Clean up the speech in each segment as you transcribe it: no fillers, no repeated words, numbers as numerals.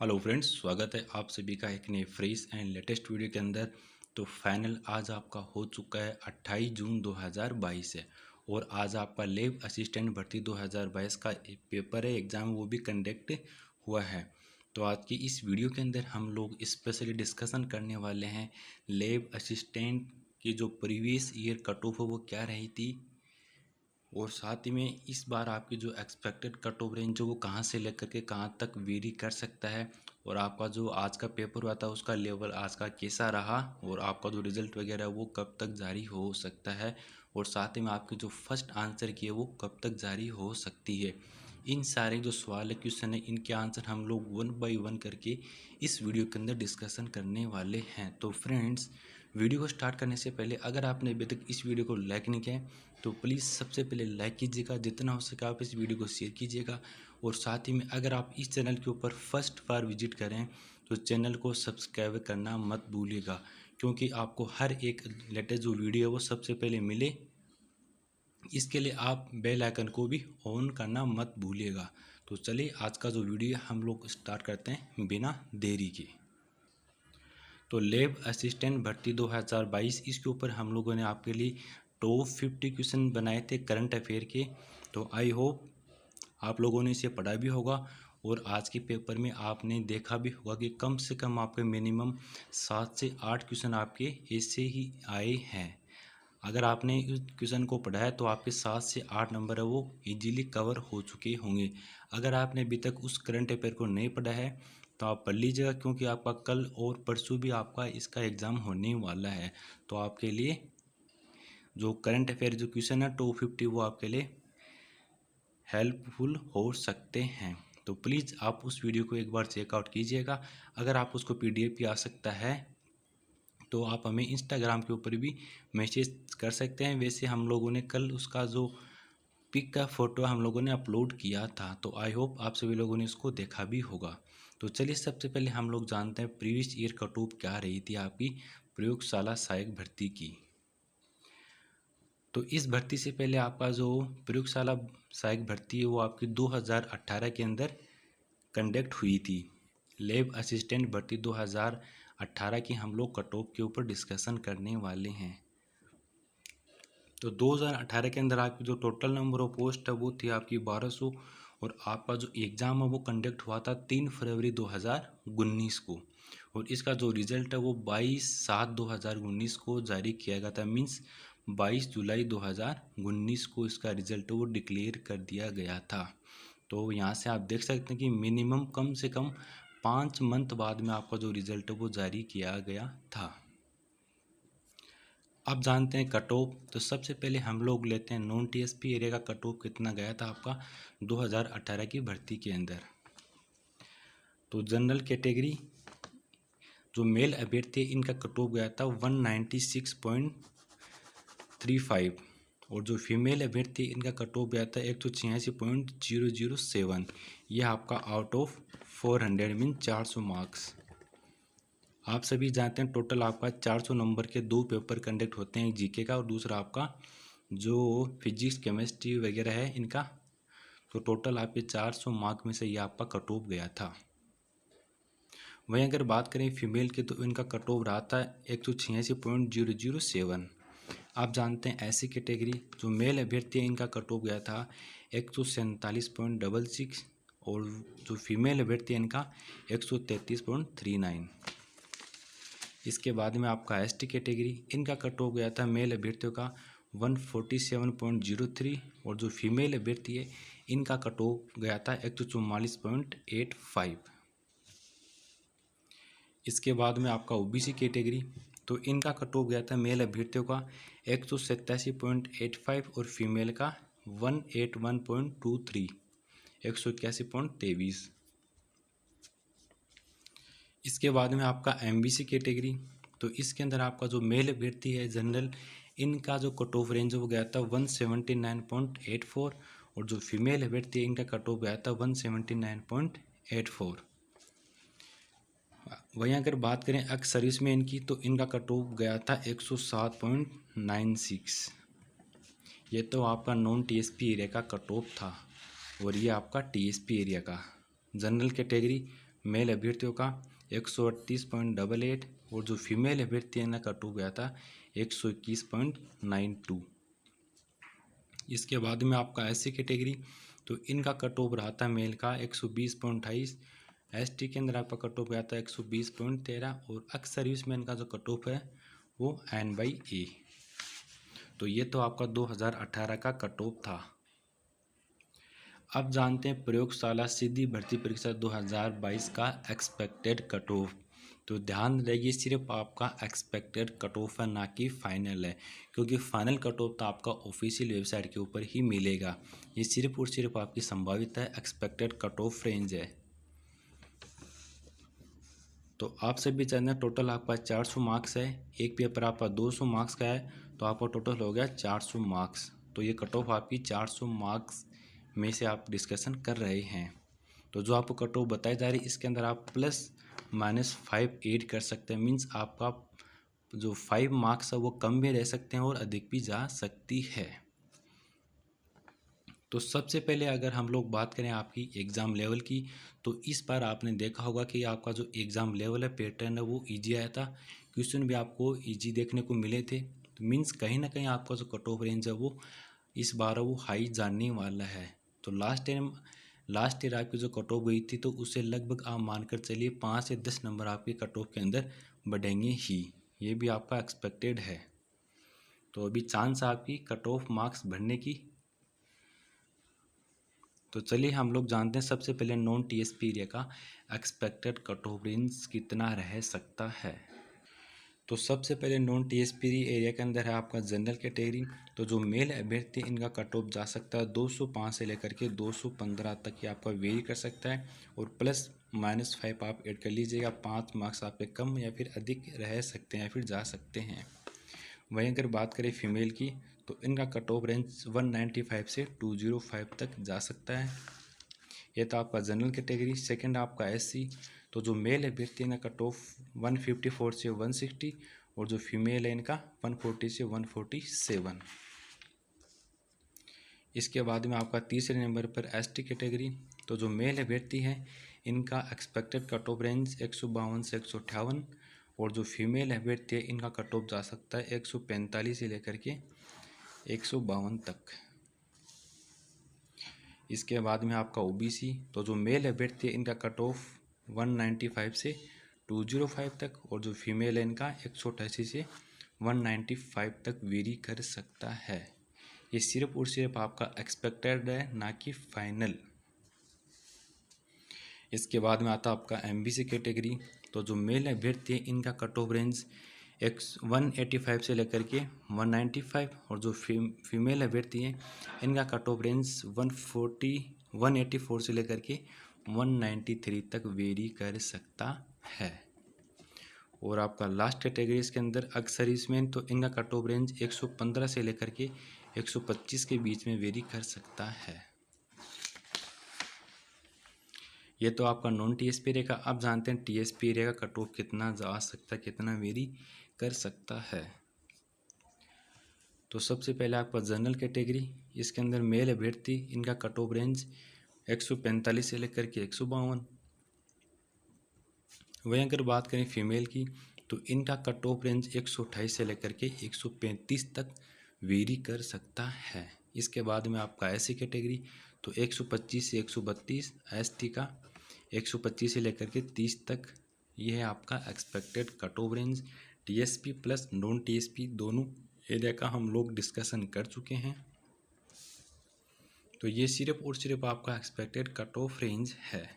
Hello friends, स्वागत है आप सभी का एक नए फ्रेश एंड लेटेस्ट वीडियो के अंदर। तो फाइनल आज आपका हो चुका है 28 जून 2022 है और आज आपका लैब असिस्टेंट भर्ती 2022 का पेपर है, एग्ज़ाम वो भी कंडक्ट हुआ है। तो आज की इस वीडियो के अंदर हम लोग स्पेशली डिस्कशन करने वाले हैं लैब असिस्टेंट की जो प्रीवियस ईयर कट ऑफ है वो क्या रही थी, और साथ ही में इस बार आपकी जो एक्सपेक्टेड कट ऑफ रेंज जो वो कहाँ से लेकर के कहाँ तक वेरी कर सकता है, और आपका जो आज का पेपर हुआ था उसका लेवल आज का कैसा रहा, और आपका जो रिज़ल्ट वगैरह है वो कब तक जारी हो सकता है, और साथ ही में आपके जो फर्स्ट आंसर की है वो कब तक जारी हो सकती है। इन सारे जो सवाल है, क्वेश्चन है, इनके आंसर हम लोग वन बाय वन करके इस वीडियो के अंदर डिस्कशन करने वाले हैं। तो फ्रेंड्स, वीडियो को स्टार्ट करने से पहले अगर आपने अभी तक इस वीडियो को लाइक नहीं किया है तो प्लीज़ सबसे पहले लाइक कीजिएगा, जितना हो सके आप इस वीडियो को शेयर कीजिएगा, और साथ ही में अगर आप इस चैनल के ऊपर फर्स्ट बार विजिट करें तो चैनल को सब्सक्राइब करना मत भूलिएगा, क्योंकि आपको हर एक लेटेस्ट जो वीडियो है वो सबसे पहले मिले, इसके लिए आप बेल आइकन को भी ऑन करना मत भूलिएगा। तो चलिए आज का जो वीडियो है हम लोग स्टार्ट करते हैं बिना देरी के। तो लैब असिस्टेंट भर्ती 2022 इसके ऊपर हम लोगों ने आपके लिए टॉप 50 क्वेश्चन बनाए थे करंट अफेयर के। तो आई होप आप लोगों ने इसे पढ़ा भी होगा, और आज के पेपर में आपने देखा भी होगा कि कम से कम आपके मिनिमम 7 से 8 क्वेश्चन आपके ऐसे ही आए हैं। अगर आपने इस क्वेश्चन को पढ़ा है तो आपके 7 से 8 नंबर है वो इजीली कवर हो चुके होंगे। अगर आपने अभी तक उस करंट अफेयर को नहीं पढ़ा है तो आप पढ़ लीजिएगा, क्योंकि आपका कल और परसों भी आपका इसका एग्ज़ाम होने वाला है। तो आपके लिए जो करंट अफेयर जो क्वेश्चन है टॉप 50 वो आपके लिए हेल्पफुल हो सकते हैं। तो प्लीज़ आप उस वीडियो को एक बार चेकआउट कीजिएगा। अगर आप उसको PDF भी आ सकता है तो आप हमें इंस्टाग्राम के ऊपर भी मैसेज कर सकते हैं। वैसे हम लोगों ने कल उसका जो पिक का फ़ोटो हम लोगों ने अपलोड किया था, तो आई होप आप सभी लोगों ने उसको देखा भी होगा। तो चलिए सबसे पहले हम लोग जानते हैं प्रीवियस ईयर कट ऑफ क्या रही थी आपकी प्रयोगशाला सहायक भर्ती की। तो इस भर्ती से पहले आपका जो प्रयोगशाला सहायक भर्ती है वो आपकी 2018 के अंदर कंडक्ट हुई थी। लैब असिस्टेंट भर्ती 2018 की हम लोग कट ऑफ के ऊपर डिस्कशन करने वाले हैं। तो 2018 के अंदर आपकी जो टोटल नंबर ऑफ पोस्ट है वो थी आपकी 1200, और आपका जो एग्ज़ाम है वो कंडक्ट हुआ था 3 फरवरी 2019 को, और इसका जो रिज़ल्ट है वो 22/7/2019 को जारी किया गया था। मीन्स 22 जुलाई 2019 को इसका रिज़ल्ट वो डिक्लेयर कर दिया गया था। तो यहाँ से आप देख सकते हैं कि मिनिमम कम से कम 5 मंथ बाद में आपका जो रिज़ल्ट है वो जारी किया गया था। अब जानते हैं कट ऑफ। तो सबसे पहले हम लोग लेते हैं नॉन TSP एरिया का कट ऑफ कितना गया था आपका 2018 की भर्ती के अंदर। तो जनरल कैटेगरी जो मेल अभ्यर्थी इनका कट ऑफ गया था 196.35, और जो फीमेल अभ्यर्थी इनका कट ऑफ गया था 186.007। यह आपका आउट ऑफ 400 मीन 400 मार्क्स। आप सभी जानते हैं टोटल आपका 400 नंबर के 2 पेपर कंडक्ट होते हैं, एक GK का और दूसरा आपका जो फिजिक्स केमिस्ट्री वगैरह है इनका। तो टोटल आपके 400 मार्क में से ये आपका कट ऑफ गया था। वहीं अगर बात करें फीमेल की तो इनका कट ऑफ रहा था 186.007। आप जानते हैं ऐसी कैटेगरी जो मेल अभ्यर्थी है इनका कट ऑफ गया था 147.66, और जो फीमेल अभ्यर्थी है इनका 133.39। इसके बाद में आपका ST कैटेगरी इनका कट ऑफ गया था मेल अभ्यर्थियों का 147.03, और जो फीमेल अभ्यर्थी है इनका कट ऑफ गया था 144.85। इसके बाद में आपका OBC कैटेगरी, तो इनका कट ऑफ गया था मेल अभ्यर्थियों का 187.85 और फीमेल का 181.23, 181.23। इसके बाद में आपका MBC कैटेगरी, तो इसके अंदर आपका जो मेल अभ्यर्थी है जनरल इनका जो कट ऑफ रेंज वो गया था 179.84, और जो फीमेल अभ्यर्थी है इनका कट ऑफ गया था 179.84। वहीं अगर बात करें एक्स सर्विस में इनकी, तो इनका कट ऑफ गया था 107.96। ये तो आपका नॉन TSP एरिया का कट ऑफ था, और ये आपका TSP एरिया का। जनरल कैटेगरी मेल अभ्यर्थियों का 138.88 और जो फीमेल अभ्यर्थी है ना कट ऑफ गया था 121.92। इसके बाद में आपका एससी कैटेगरी, तो इनका कट ऑफ रहा था मेल का 120.28, एसटी के अंदर आपका कट ऑफ गया था 120.13 और एक्स सर्विसमैन का जो कट ऑफ है वो N/A। तो ये तो आपका 2018 का कट ऑफ था। अब जानते हैं प्रयोगशाला सीधी भर्ती परीक्षा 2022 का एक्सपेक्टेड कट ऑफ। तो ध्यान रखिए सिर्फ आपका एक्सपेक्टेड कट ऑफ है, ना कि फाइनल है, क्योंकि फाइनल कट ऑफ तो आपका ऑफिशियल वेबसाइट के ऊपर ही मिलेगा। ये सिर्फ और सिर्फ आपकी संभावित है, एक्सपेक्टेड कट ऑफ रेंज है। तो आप सभी जानते हैं टोटल आपका 400 मार्क्स है, एक पेपर आपका 200 मार्क्स का है, तो आपका टोटल हो गया 400 मार्क्स। तो ये कट ऑफ आपकी 400 मार्क्स में से आप डिस्कशन कर रहे हैं। तो जो आपको कट ऑफ बताई जा रही है इसके अंदर आप ±5 ऐड कर सकते हैं, मीन्स आपका जो 5 मार्क्स है वो कम भी रह सकते हैं और अधिक भी जा सकती है। तो सबसे पहले अगर हम लोग बात करें आपकी एग्ज़ाम लेवल की, तो इस बार आपने देखा होगा कि आपका जो एग्ज़ाम लेवल है पैटर्न है वो इजी आया था, क्वेश्चन भी आपको इजी देखने को मिले थे। तो मीन्स कहीं ना कहीं आपका जो कट ऑफ रेंज है वो इस बार वो हाई जाने वाला है। तो लास्ट ईयर आपकी जो कट ऑफ गई थी तो उससे लगभग आप मानकर चलिए 5 से 10 नंबर आपके कट ऑफ के अंदर बढ़ेंगे ही, ये भी आपका एक्सपेक्टेड है। तो अभी चांस आपकी कट ऑफ मार्क्स बढ़ने की। तो चलिए हम लोग जानते हैं सबसे पहले नॉन टीएसपी एरिया का एक्सपेक्टेड कट ऑफ रेंज कितना रह सकता है। तो सबसे पहले नॉन टीएसपी एरिया के अंदर है आपका जनरल कैटेगरी। तो जो मेल अभ्यर्थी इनका कट ऑफ जा सकता है 205 से लेकर के 215 तक ही आपका वेरी कर सकता है, और ±5 आप ऐड कर लीजिएगा, 5 मार्क्स आपके कम या फिर अधिक रह सकते हैं या फिर जा सकते हैं। वहीं अगर बात करें फीमेल की, तो इनका कट ऑफ रेंज 195 से 205 तक जा सकता है। ये तो आपका जनरल कैटेगरी। सेकंड आपका एससी, तो जो मेल अभ्यर्थी है ना कट ऑफ 154 से 160 और जो फीमेल है इनका 140 से 147। इसके बाद में आपका तीसरे नंबर पर एसटी कैटेगरी। तो जो मेल अभ्यर्थी है इनका एक्सपेक्टेड कट ऑफ रेंज 152 से 158 और जो फीमेल अभ्यर्थी है इनका कट ऑफ जा सकता है 145 से लेकर के 152 तक। इसके बाद में आपका ओबीसी, तो जो मेल अभ्यर्थी है इनका कट ऑफ 195 से 205 तक और जो फीमेल है इनका 188 से 195 तक वेरी कर सकता है। ये सिर्फ और सिर्फ आपका एक्सपेक्टेड है, ना कि फाइनल। इसके बाद में आता है आपका एमबीसी कैटेगरी। तो जो मेल अभ्यर्थी है इनका कट ऑफ रेंज 185 से लेकर के 195 और जो फीमेल अभ्यर्थी हैं इनका कट ऑफ रेंज 184 से लेकर के 193 तक वेरी कर सकता है। और आपका लास्ट कैटेगरी इसके अंदर सर्विसमैन, तो इनका कट ऑफ रेंज 115 से लेकर के 125 के बीच में वेरी कर सकता है। ये तो आपका नॉन टीएसपी एरिया का। अब जानते हैं टीएसपी एरिया का कट ऑफ कितना जा सकता है, कितना वेरी कर सकता है। तो सबसे पहले आपका जनरल कैटेगरी, इसके अंदर मेल अभ्यर्थी इनका कट ऑफ रेंज 145 से लेकर के 152। वहीं अगर बात करें फीमेल की, तो इनका कट ऑफ रेंज 128 से लेकर के 135 तक वेरी कर सकता है। इसके बाद में आपका एससी कैटेगरी, तो 125 से 132, एसटी का 125 से लेकर के 30 तक। ये है आपका expected cut off range. TSP plus non TSP दोनों एरिया का हम लोग डिस्कशन कर चुके हैं। तो ये सिर्फ और सिर्फ आपका एक्सपेक्टेड कट ऑफ रेंज है।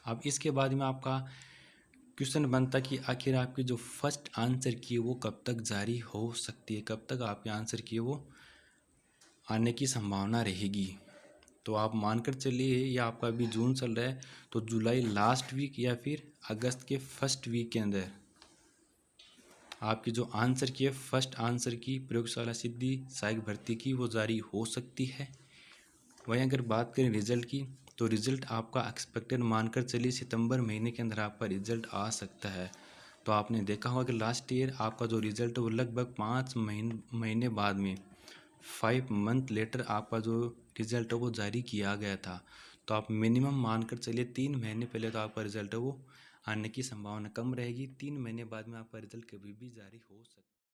अब इसके बाद में आपका क्वेश्चन बनता कि आखिर आपकी जो फर्स्ट आंसर की है वो कब तक जारी हो सकती है, कब तक आपके आंसर की वो आने की संभावना रहेगी। तो आप मानकर चलिए या आपका अभी जून चल रहा है, तो जुलाई लास्ट वीक या फिर अगस्त के फर्स्ट वीक के अंदर आपकी जो आंसर की है फर्स्ट आंसर की प्रयोगशाला सिद्धि सहायक भर्ती की वो जारी हो सकती है। वहीं अगर बात करें रिजल्ट की, तो रिज़ल्ट आपका एक्सपेक्टेड मानकर चलिए सितंबर महीने के अंदर आपका रिज़ल्ट आ सकता है। तो आपने देखा होगा कि लास्ट ईयर आपका जो रिज़ल्ट है वो लगभग 5 महीने बाद में 5 मंथ लेटर आपका जो रिज़ल्ट है वो जारी किया गया था। तो आप मिनिमम मानकर चलिए 3 महीने पहले तो आपका रिजल्ट है वो आने की संभावना कम रहेगी। 3 महीने बाद में आपका रिजल्ट कभी भी जारी हो सकता है।